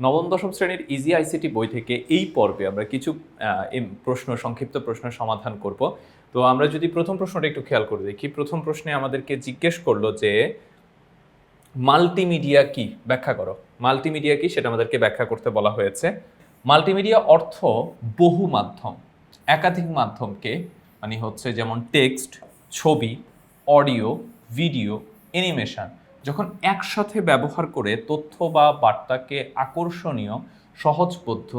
নবম দশম শ্রেণীর ইজি আইসিটি বই থেকে এই পর্বে আমরা কিছু সংক্ষিপ্ত প্রশ্নের সমাধান করব। তো আমরা যদি প্রথম প্রশ্নটা একটু খেয়াল করে দেখি, প্রথম প্রশ্নে আমাদেরকে জিজ্ঞেস করলো যে মাল্টিমিডিয়া কি, ব্যাখ্যা করো। মাল্টিমিডিয়া কি সেটা আমাদেরকে ব্যাখ্যা করতে বলা হয়েছে। মাল্টিমিডিয়া অর্থ বহু মাধ্যম, একাধিক মাধ্যমকে, মানে হচ্ছে যেমন টেক্সট, ছবি, অডিও, ভিডিও, অ্যানিমেশন যখন একসাথে ব্যবহার করে তথ্য বা বার্তাকে আকর্ষণীয়, সহজবোধ্য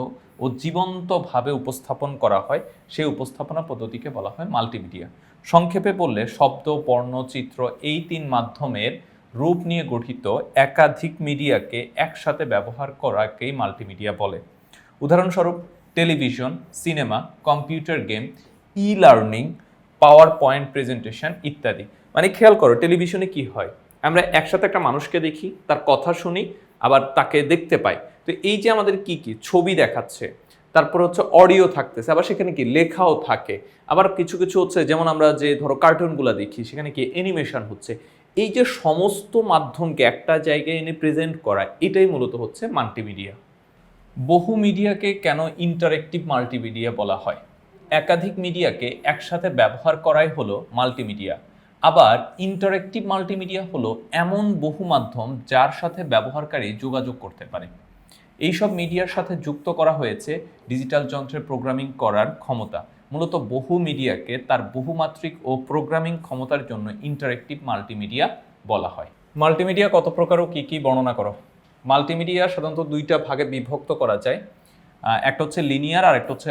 ও জীবন্তভাবে উপস্থাপন করা হয়, সেই উপস্থাপনা পদ্ধতিকে বলা হয় মাল্টিমিডিয়া। সংক্ষেপে বললে শব্দ, বর্ণ, চিত্র এই তিন মাধ্যমের রূপ নিয়ে গঠিত একাধিক মিডিয়াকে একসাথে ব্যবহার করাকেই মাল্টিমিডিয়া বলে। উদাহরণস্বরূপ television, cinema, computer game, e learning, power point presentation ইত্যাদি। মানে খেয়াল করো, টেলিভিশনে কি হয়, আমরা একসাথে একটা মানুষকে দেখি, তার কথা শুনি, আবার তাকে দেখতে পাই। তো এই যে আমাদের কি কি ছবি দেখাচ্ছে, তারপর হচ্ছে অডিও থাকতেছে, আবার সেখানে কি লেখাও থাকে, আবার কিছু কিছু হচ্ছে যেমন আমরা যে ধরো কার্টুনগুলো দেখি সেখানে কি অ্যানিমেশন হচ্ছে। এই যে সমস্ত মাধ্যমকে একটা জায়গায় এনে প্রেজেন্ট করা, এটাই মূলত হচ্ছে মাল্টিমিডিয়া। বহু মিডিয়াকে কেন ইন্টারেক্টিভ মাল্টিমিডিয়া বলা হয়? একাধিক মিডিয়াকে একসাথে ব্যবহার করাই হলো মাল্টিমিডিয়া। আবার ইন্টারেক্টিভ মাল্টিমিডিয়া হলো এমন বহু মাধ্যম যার সাথে ব্যবহারকারী যোগাযোগ করতে পারে। এইসব মিডিয়ার সাথে যুক্ত করা হয়েছে ডিজিটাল যন্ত্রের প্রোগ্রামিং করার ক্ষমতা। মূলত বহু মিডিয়াকে তার বহুমাত্রিক ও প্রোগ্রামিং ক্ষমতার জন্য ইন্টারেক্টিভ মাল্টিমিডিয়া বলা হয়। মাল্টিমিডিয়া কত প্রকার ও কী কী বর্ণনা করো। মাল্টিমিডিয়া সাধারণত দুইটা ভাগে বিভক্ত করা যায়। একটা হচ্ছে লিনিয়ার আর একটা হচ্ছে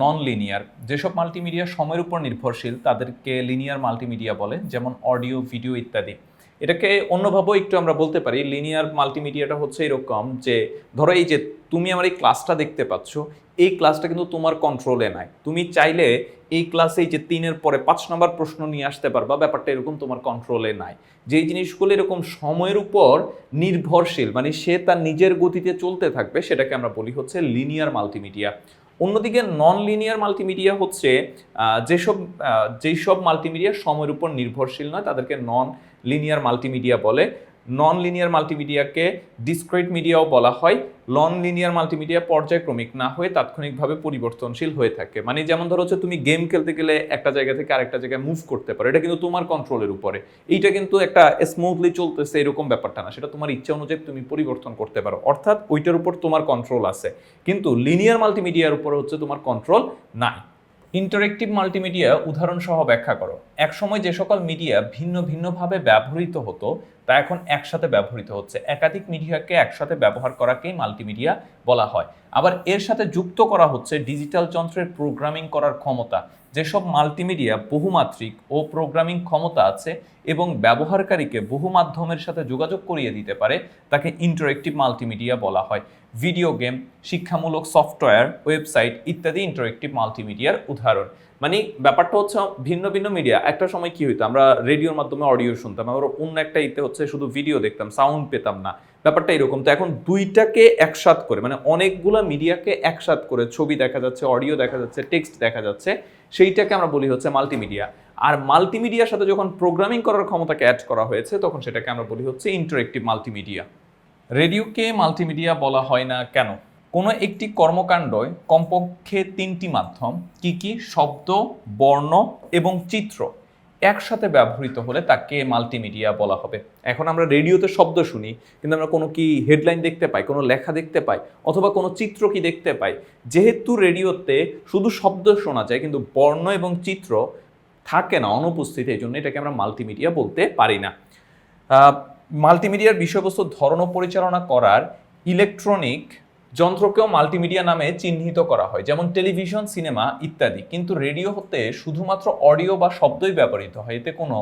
নন লিনিয়ার। যেসব মাল্টিমিডিয়া সময়ের উপর নির্ভরশীল তাদেরকে লিনিয়ার মাল্টিমিডিয়া বলে, যেমন অডিও, ভিডিও ইত্যাদি। এটাকে অন্যভাবেও একটু আমরা বলতে পারি, লিনিয়ার মাল্টিমিডিয়াটা হচ্ছে এরকম যে ধরো এই যে তুমি আমার এই ক্লাসটা দেখতে পাচ্ছ, এই ক্লাসটা কিন্তু তোমার কন্ট্রোলে নাই। তুমি চাইলে এই ক্লাসে এই যে 3-এর পরে 5 নম্বর প্রশ্ন নিয়ে আসতে পারবা, ব্যাপারটা এরকম তোমার কন্ট্রোলে নাই। যেই জিনিসগুলো এরকম সময়ের উপর নির্ভরশীল, মানে সে তার নিজের গতিতে চলতে থাকবে, সেটাকে আমরা বলি হচ্ছে লিনিয়ার মাল্টিমিডিয়া। অন্যদিকে নন লিনিয়ার মাল্টিমিডিয়া হচ্ছে যেসব মাল্টিমিডিয়া সময়ের উপর নির্ভরশীল নয় তাদেরকে নন লিনিয়ার মাল্টিমিডিয়া বলে। নন লিনিয়ার মাল্টিমিডিয়াকে ডিসক্রিট মিডিয়াও বলা হয়। নন লিনিয়ার মাল্টিমিডিয়া পর্যায়ক্রমিক না হয়ে তাৎক্ষণিকভাবে পরিবর্তনশীল হয়ে থাকে। মানে যেমন ধরো হচ্ছে তুমি গেম খেলতে গেলে একটা জায়গা থেকে আরেকটা জায়গায় মুভ করতে পারো, এটা কিন্তু তোমার কন্ট্রোলের উপরে। এইটা কিন্তু একটা স্মুথলি চলতেছে এরকম ব্যাপারটা না, সেটা তোমার ইচ্ছা অনুযায়ী তুমি পরিবর্তন করতে পারো, অর্থাৎ ওইটার উপর তোমার কন্ট্রোল আছে। কিন্তু লিনিয়ার মাল্টিমিডিয়ার উপর হচ্ছে তোমার কন্ট্রোল নাই। ইন্টারেক্টিভ মাল্টিমিডিয়া উদাহরণ সহ ব্যাখ্যা করো। একসময় যে সকল মিডিয়া ভিন্ন ভিন্নভাবে ব্যবহৃত হতো তা এখন একসাথে ব্যবহৃত হচ্ছে। একাধিক মিডিয়াকে একসাথে ব্যবহার করাকেই মাল্টিমিডিয়া বলা হয়। আবার এর সাথে যুক্ত করা হচ্ছে ডিজিটাল যন্ত্রের প্রোগ্রামিং করার ক্ষমতা। যেসব মাল্টিমিডিয়া বহুমাত্রিক ও প্রোগ্রামিং ক্ষমতা আছে এবং ব্যবহারকারীকে বহু মাধ্যমের সাথে যোগাযোগ করিয়ে দিতে পারে তাকে ইন্টারেক্টিভ মাল্টিমিডিয়া বলা হয়। ভিডিও গেম, শিক্ষামূলক সফটওয়্যার, ওয়েবসাইট ইত্যাদি ইন্টারেক্টিভ মাল্টিমিডিয়ার উদাহরণ। মানে ব্যাপারটা হচ্ছে ভিন্ন ভিন্ন মিডিয়া। একটা সময় কি হইতো, আমরা রেডিওর মাধ্যমে অডিও শুনতাম, আবার অন্য একটা ইতে হচ্ছে শুধু ভিডিও দেখতাম, সাউন্ড পেতাম না, ব্যাপারটা এরকম। তো এখন দুইটাকে একসাথ করে, মানে অনেকগুলো মিডিয়াকে একসাথ করে ছবি দেখা যাচ্ছে, অডিও দেখা যাচ্ছে, টেক্সট দেখা যাচ্ছে, সেইটাকে আমরা বলি হচ্ছে মাল্টিমিডিয়া। আর মাল্টিমিডিয়ার সাথে যখন প্রোগ্রামিং করার ক্ষমতাকে অ্যাড করা হয়েছে তখন সেটাকে আমরা বলি হচ্ছে ইন্টারেক্টিভ মাল্টিমিডিয়া। রেডিওকে মাল্টিমিডিয়া বলা হয় না কেন? কোনো একটি কর্মকাণ্ডে কমপক্ষে 3টি মাধ্যম, কি কি? শব্দ, বর্ণ এবং চিত্র একসাথে ব্যবহৃত হলে তাকে মাল্টিমিডিয়া বলা হবে। এখন আমরা রেডিওতে শব্দ শুনি, কিন্তু আমরা কোনো কি হেডলাইন দেখতে পাই, কোনো লেখা দেখতে পাই, অথবা কোনো চিত্র কি দেখতে পাই? যেহেতু রেডিওতে শুধু শব্দ শোনা যায় কিন্তু বর্ণ এবং চিত্র থাকে না, অনুপস্থিত, এই জন্য এটাকে আমরা মাল্টিমিডিয়া বলতে পারি না। মাল্টিমিডিয়ার বিষয়বস্তুর ধরন ও পরিচালনা করার ইলেকট্রনিক যন্ত্রকেও মাল্টিমিডিয়া নামে চিহ্নিত করা হয়, যেমন টেলিভিশন, সিনেমা ইত্যাদি। কিন্তু রেডিও হতে শুধুমাত্র অডিও বা শব্দই ব্যবহৃত হয়, এতে কোনো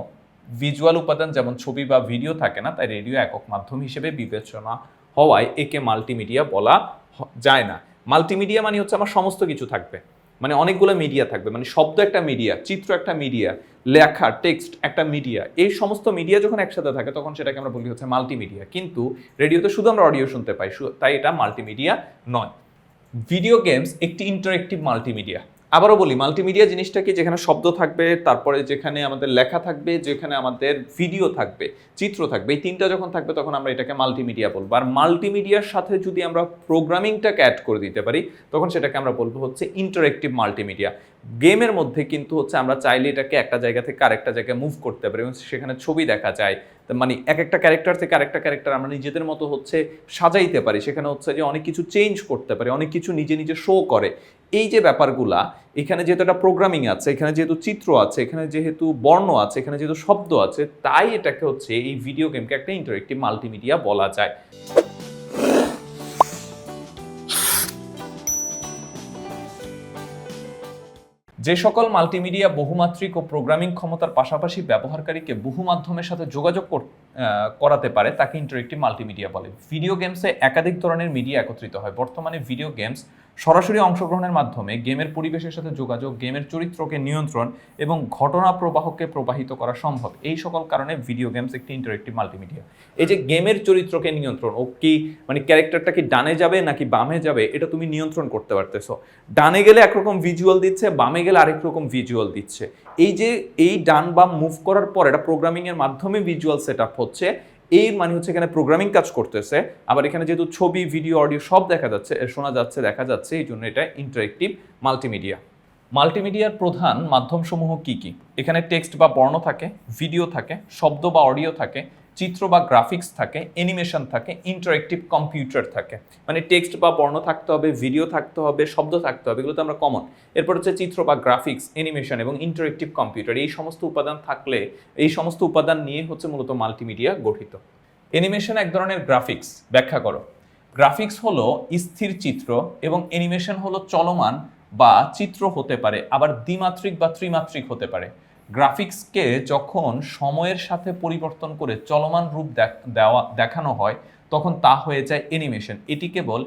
ভিজুয়াল উপাদান যেমন ছবি বা ভিডিও থাকে না, তাই রেডিও একক মাধ্যম হিসেবে বিবেচনা হওয়ায় একে মাল্টিমিডিয়া বলা যায় না। মাল্টিমিডিয়া মানে হচ্ছে আমার সমস্ত কিছু থাকবে, মানে অনেকগুলো মিডিয়া থাকবে, মানে শব্দ একটা মিডিয়া, চিত্র একটা মিডিয়া, লেখা টেক্সট একটা মিডিয়া। এই সমস্ত মিডিয়া যখন একসাথে থাকে তখন সেটাকে আমরা বলি হচ্ছে মাল্টিমিডিয়া। কিন্তু রেডিওতে শুধু আমরা অডিও শুনতে পাই, তাই এটা মাল্টিমিডিয়া নয়। ভিডিও গেমস একটি ইন্টারেক্টিভ মাল্টিমিডিয়া। আবারও বলি, মাল্টিমিডিয়া জিনিসটা কি, যেখানে শব্দ থাকবে, তারপরে যেখানে আমাদের লেখা থাকবে, যেখানে আমাদের ভিডিও থাকবে, চিত্র থাকবে, এই তিনটা যখন থাকবে তখন আমরা এটাকে মাল্টিমিডিয়া বলবো। আর মাল্টিমিডিয়ার সাথে যদি আমরা প্রোগ্রামিংটাকে অ্যাড করে দিতে পারি তখন সেটাকে আমরা বলবো হচ্ছে ইন্টারেক্টিভ মাল্টিমিডিয়া। গেমের মধ্যে কিন্তু হচ্ছে আমরা চাইলে এটাকে একটা জায়গা থেকে আরেকটা জায়গায় মুভ করতে পারি এবং সেখানে ছবি দেখা যায়, মানে এক একটা ক্যারেক্টার থেকে আরেকটা ক্যারেক্টার আমরা নিজেদের মতো হচ্ছে সাজাইতে পারি, সেখানে হচ্ছে যে অনেক কিছু চেঞ্জ করতে পারি, অনেক কিছু নিজে নিজে শো করে। এই যে ব্যাপারগুলা, এখানে যেহেতু একটা প্রোগ্রামিং আছে, এখানে যেহেতু চিত্র আছে, এখানে যেহেতু বর্ণ আছে, এখানে যেহেতু শব্দ আছে, তাই এটাকে হচ্ছে এই ভিডিও গেমকে একটা ইন্টারেক্টিভ মাল্টিমিডিয়া বলা যায়। যে সকল মাল্টিমিডিয়া বহুমাত্রিক ও প্রোগ্রামিং ক্ষমতার পাশাপাশি ব্যবহারকারীকে বহু মাধ্যমের সাথে যোগাযোগ করাতে পারে তাকে ইন্টারেক্টিভ মাল্টিমিডিয়া বলে। ভিডিও গেমসে একাধিক ধরনের মিডিয়া একত্রিত হয়। বর্তমানে ভিডিও গেমস সরাসরি অংশগ্রহণের মাধ্যমে গেমের পরিবেশের সাথে যোগাযোগ, গেমের চরিত্রকে নিয়ন্ত্রণ এবং ঘটনা প্রবাহকে প্রবাহিত করা সম্ভব। এই সকল কারণে ভিডিও গেমস একটি ইন্টারেক্টিভ মাল্টিমিডিয়া। এই যে গেমের চরিত্রকে নিয়ন্ত্রণ, ও কি মানে ক্যারেক্টারটা কি ডানে যাবে নাকি বামে যাবে, এটা তুমি নিয়ন্ত্রণ করতে পারতেছো। ডানে গেলে একরকম ভিজুয়াল দিচ্ছে, বামে গেলে আরেক রকম ভিজুয়াল দিচ্ছে। এই যে এই ডান বাম মুভ করার পর এটা প্রোগ্রামিং এর মাধ্যমে ভিজুয়াল সেট আপ হচ্ছে, এই মানে হচ্ছে এখানে প্রোগ্রামিং কাজ করতেছে। আবার এখানে যেহেতু ছবি, ভিডিও, অডিও সব দেখা যাচ্ছে, শোনা যাচ্ছে, দেখা যাচ্ছে, এই জন্য এটা ইন্টারেক্টিভ মাল্টিমিডিয়া। মাল্টিমিডিয়ার প্রধান মাধ্যমসমূহ কি কি? এখানে টেক্সট বা বর্ণ থাকে, ভিডিও থাকে, শব্দ বা অডিও থাকে, চিত্র বা গ্রাফিক্স থাকে, অ্যানিমেশন থাকে, ইন্টারেক্টিভ কম্পিউটার থাকে। মানে টেক্সট বা বর্ণ থাকতে হবে, ভিডিও থাকতে হবে, শব্দ থাকতে হবে, এগুলো তো আমরা কমন। এরপর হচ্ছে চিত্র বা গ্রাফিক্স, অ্যানিমেশন এবং ইন্টারেক্টিভ কম্পিউটার। এই সমস্ত উপাদান থাকলে, এই সমস্ত উপাদান নিয়ে হচ্ছে মূলত মাল্টিমিডিয়া গঠিত। অ্যানিমেশন এক ধরনের গ্রাফিক্স, ব্যাখ্যা করো। গ্রাফিক্স হলো স্থির চিত্র এবং অ্যানিমেশন হলো চলমান বা চিত্র হতে পারে, আবার দ্বিমাত্রিক বা ত্রিমাত্রিক হতে পারে। গ্রাফিক্সকে যখন সময়ের সাথে পরিবর্তন করে চলমান রূপ দেখানো হয় তখন তা হয়ে যায় অ্যানিমেশন। এটি কেবল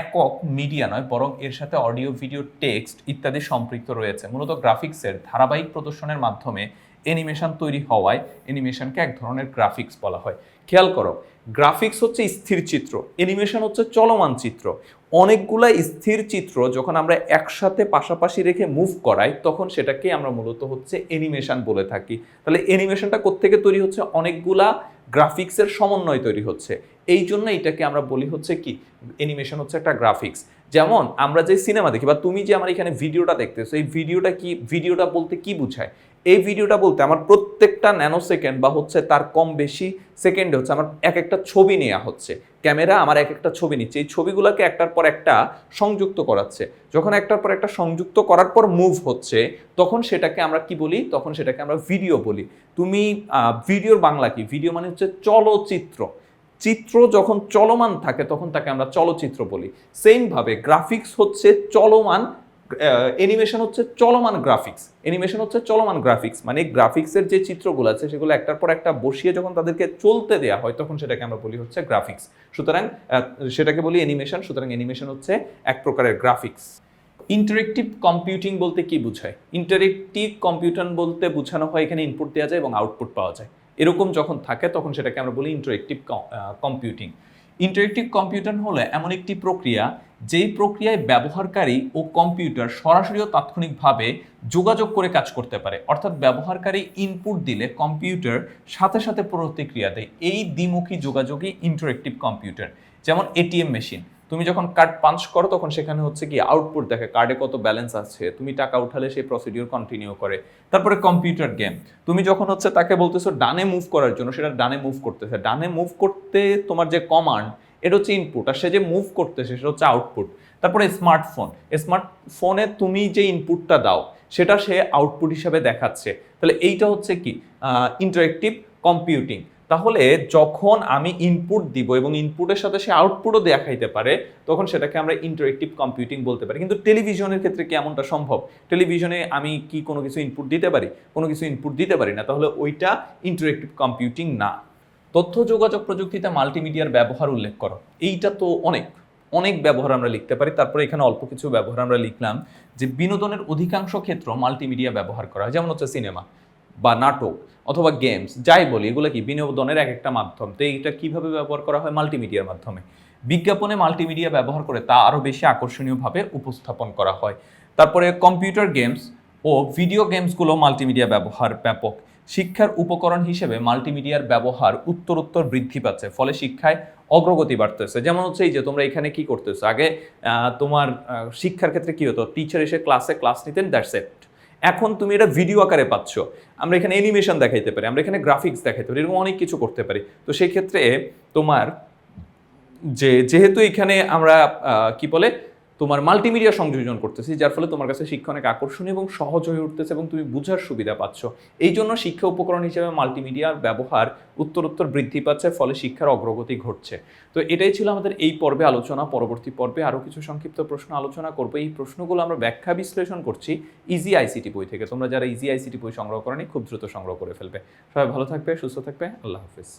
একক মিডিয়া নয়, বরং এর সাথে অডিও, ভিডিও, টেক্সট ইত্যাদি সম্পৃক্ত রয়েছে। মূলত গ্রাফিক্সের ধারাবাহিক প্রদর্শনের মাধ্যমে অ্যানিমেশন তৈরি হওয়ায় অ্যানিমেশনকে এক ধরনের গ্রাফিক্স বলা হয়। খেয়াল করো, গ্রাফিক্স হচ্ছে স্থির চিত্র, অ্যানিমেশন হচ্ছে চলমান চিত্র। অনেকগুলা স্থির চিত্র যখন আমরা একসাথে পাশাপাশি রেখে মুভ করাই তখন সেটাকে আমরা মূলত হচ্ছে অ্যানিমেশন বলে থাকি। তাহলে অ্যানিমেশনটা কোত্থেকে তৈরি হচ্ছে? অনেকগুলা গ্রাফিক্সের সমন্বয় তৈরি হচ্ছে, এই জন্য এটাকে আমরা বলি হচ্ছে কি, অ্যানিমেশন হচ্ছে একটা গ্রাফিক্স। যেমন আমরা যে সিনেমা দেখি বা তুমি যে আমার এখানে ভিডিওটা দেখতেছো, এই ভিডিওটা কি, ভিডিওটা বলতে কি বোঝায়? এই ভিডিওটা বলতে আমার প্রত্যেকটা ন্যানো সেকেন্ড বা হচ্ছে তার কম বেশি সেকেন্ডে হচ্ছে আমার এক একটা ছবি নেওয়া হচ্ছে, ক্যামেরা আমার এক একটা ছবি নিচ্ছে, এই ছবিগুলোকে একটার পর একটা সংযুক্ত করাচ্ছে। যখন একটার পর একটা সংযুক্ত করার পর মুভ হচ্ছে তখন সেটাকে আমরা কি বলি? তখন সেটাকে আমরা ভিডিও বলি। তুমি ভিডিওর বাংলা কি? ভিডিও মানে হচ্ছে চলচ্চিত্র। চিত্র যখন চলমান থাকে তখন তাকে আমরা চলচ্চিত্র বলি। সেমভাবে গ্রাফিক্স হচ্ছে চলমান, অ্যানিমেশন হচ্ছে চলমান গ্রাফিক্স। অ্যানিমেশন হচ্ছে চলমান গ্রাফিক্স, মানে গ্রাফিক্সের যে চিত্রগুলো আছে সেগুলো একটার পর একটা বসিয়ে যখন তাদেরকে চলতে দেওয়া হয় তখন সেটাকে আমরা বলি হচ্ছে গ্রাফিক্স। সুতরাং সেটাকে বলি অ্যানিমেশন। সুতরাং অ্যানিমেশন হচ্ছে এক প্রকারের গ্রাফিক্স। ইন্টারেক্টিভ কম্পিউটিং বলতে কি বোঝায়? ইন্টারেক্টিভ কম্পিউটার বলতে বোঝানো হয় এখানে ইনপুট দেওয়া যায় এবং আউটপুট পাওয়া যায়, এরকম যখন থাকে তখন সেটাকে আমরা বলি ইন্টারেক্টিভ কম্পিউটিং। ইন্টারেক্টিভ কম্পিউটার হলো এমন একটি প্রক্রিয়া যেই প্রক্রিয়ায় ব্যবহারকারী ও কম্পিউটার সরাসরি ও তাৎক্ষণিকভাবে যোগাযোগ করে কাজ করতে পারে। অর্থাৎ ব্যবহারকারী ইনপুট দিলে কম্পিউটার সাথে সাথে প্রতিক্রিয়া দেয়। এই দ্বিমুখী যোগাযোগই ইন্টারেক্টিভ কম্পিউটার। যেমন এটিএম মেশিন, তুমি যখন কার্ড পাঞ্চ করো তখন সেখানে হচ্ছে কি আউটপুট দেখে, কার্ডে কত ব্যালেন্স আছে, তুমি টাকা উঠালে সেই প্রসিডিওর কন্টিনিউ করে। তারপরে কম্পিউটার গেম, তুমি যখন হচ্ছে তাকে বলতেছো ডানে মুভ করার জন্য, সেটা ডানে মুভ করতেছে। ডানে মুভ করতে তোমার যে কমান্ড, এটা হচ্ছে ইনপুট, আর সে যে মুভ করতেছে সেটা হচ্ছে আউটপুট। তারপরে স্মার্টফোন, স্মার্টফোনে তুমি যে ইনপুটটা দাও সেটা সে আউটপুট হিসাবে দেখাচ্ছে। তাহলে এইটা হচ্ছে কি ইন্টারেক্টিভ কম্পিউটিং। তাহলে যখন আমি ইনপুট দিব এবং ইনপুটের সাথে সে আউটপুটও দেখাইতে পারে তখন সেটাকে আমরা ইন্টারেক্টিভ কম্পিউটিং বলতে পারি। কিন্তু টেলিভিশনের ক্ষেত্রে কি এমনটা সম্ভব? টেলিভিশনে আমি কি কোনো কিছু ইনপুট দিতে পারি? কোনো কিছু ইনপুট দিতে পারি না, তাহলে ওইটা ইন্টারেক্টিভ কম্পিউটিং না। তথ্য যোগাযোগ প্রযুক্তিতে মাল্টিমিডিয়ার ব্যবহার উল্লেখ করো। এইটা তো অনেক ব্যবহার আমরা লিখতে পারি। তারপরে এখানে অল্প কিছু ব্যবহার আমরা লিখলাম যে বিনোদনের অধিকাংশ ক্ষেত্র মাল্টিমিডিয়া ব্যবহার করা হয়, যেমন হচ্ছে সিনেমা বা নাটক অথবা গেমস, যাই বলি, এগুলো কি বিনোদনের এক একটা মাধ্যম। তো এইটা কিভাবে ব্যবহার করা হয়? মাল্টিমিডিয়ার মাধ্যমে। বিজ্ঞাপনে মাল্টিমিডিয়া ব্যবহার করে তা আরও বেশি আকর্ষণীয়ভাবে উপস্থাপন করা হয়। তারপরে কম্পিউটার গেমস ও ভিডিও গেমসগুলো মাল্টিমিডিয়া ব্যবহার ব্যাপক। শিক্ষার উপকরণ হিসেবে মাল্টিমিডিয়ার ব্যবহার উত্তরোত্তর বৃদ্ধি পাচ্ছে, ফলে শিক্ষায় অগ্রগতি বাড়তেছে। যেমন হচ্ছে এই যে তোমরা এখানে কি করতেছো, আগে তোমার শিক্ষার ক্ষেত্রে কি হতো, টিচার এসে ক্লাস নিতেন, দ্যাটস ইট। এখন তুমি এটা ভিডিও আকারে পাচ্ছ, আমরা এখানে অ্যানিমেশন দেখাইতে পারি, আমরা এখানে গ্রাফিক্স দেখাইতে পারি, এরকম অনেক কিছু করতে পারি। তো সেই ক্ষেত্রে তোমার যেহেতু এখানে আমরা কি বলে তোমার মাল্টিমিডিয়া সংযোজন করতেছি, যার ফলে তোমার কাছে শিক্ষা অনেক আকর্ষণীয় এবং সহজ হয়ে উঠতেছে এবং তুমি বুঝার সুবিধা পাচ্ছ। এই জন্য শিক্ষা উপকরণ হিসেবে মাল্টিমিডিয়ার ব্যবহার উত্তরোত্তর বৃদ্ধি পাচ্ছে, ফলে শিক্ষার অগ্রগতি ঘটছে। তো এটাই ছিল আমাদের এই পর্বে আলোচনা। পরবর্তী পর্বে আরও কিছু সংক্ষিপ্ত প্রশ্ন আলোচনা করবো। এই প্রশ্নগুলো আমরা ব্যাখ্যা বিশ্লেষণ করছি ইজি আইসিটি বই থেকে। তোমরা যারা ইজি আইসিটি বই সংগ্রহ করনি খুব দ্রুত সংগ্রহ করে ফেলবে। সবাই ভালো থাকবে, সুস্থ থাকবে, আল্লাহ হাফিজ।